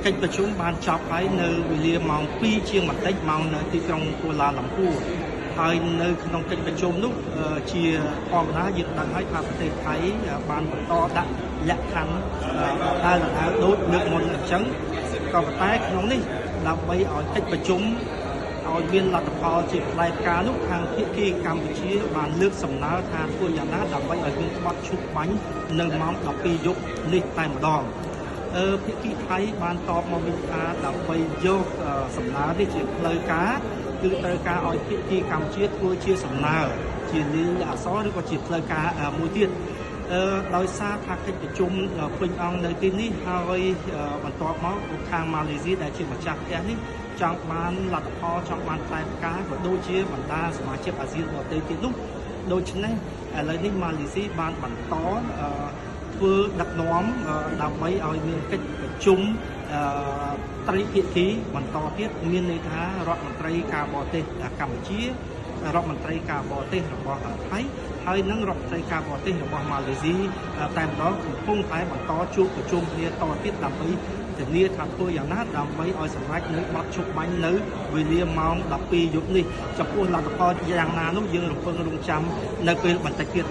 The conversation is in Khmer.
កិច្ចប្រជុំបានចប់ហើយនៅវេលាម៉ោង 2 ជាងបន្តិចមកនៅទីក្រុងកូឡាឡាំពួរហើយនៅក្នុងកិច្ចប្រជុំនោះជាធម្មតាយើងដឹងហើយថាប្រទេសថៃបានបន្តដាក់លក្ខខណ្ឌដែលដូចលើកមុនអញ្ចឹងក៏ប៉ុន្តែក្នុងនេះដើម្បីឲ្យកិច្ចប្រជុំឲ្យមានលទ្ធផលជាផ្លែផ្កានោះខាងភាគីកម្ពុជាបានលើកសំណើថាធ្វើយ៉ាងណាដើម្បីឲ្យមានបទឈប់បាញ់នៅម៉ោង 12 យប់នេះតែម្ដងភាគីថៃបានតបមកវិញថាដើម្បីយកសំណើនេះជាផ្លូវការគឺត្រូវការឲ្យភាគីកម្ពុជាធ្វើជាសំណើជាលាយអក្សរឬក៏ជាផ្លូវការមួយទៀតដោយសារថាកិច្ចប្រជុំពេញអង្គនៅទីនេះហើយបន្ទាប់មកខាងម៉ាឡេស៊ីដែលជាម្ចាស់ផ្ទះនេះចង់បានលទ្ធផលចង់បានផ្លែផ្កាក៏ដូចជាបណ្ដាសមាជិកអាស៊ានដទៃទៀតនោះដូច្នេះឥឡូវនេះម៉ាឡេស៊ីបានបន្តធ្វើដឹកនាំដើម្បីឲ្យមានកិច្ចប្រជុំត្រីភាគីបន្តទៀតមានន័យថារដ្ឋមន្ត្រីការបរទេសកម្ពុជារដ្ឋមន្ត្រីការបរទេសរបស់ថៃហើយនិងរដ្ឋមន្ត្រីការបរទេសរបស់ម៉ាឡេស៊ីតែម្ដងកំពុងតែបន្តជួបប្រជុំគ្នាតទៀតដើម្បីធានាថាធ្វើយ៉ាងណាដើម្បីឲ្យសម្រេចនៅបទឈប់បាញ់នៅវេលាម៉ោង 12 យប់នេះចំពោះលទ្ធផលយ៉ាងណានោះយើងរំពឹងរង់ចាំនៅពេលបន្តិចទៀត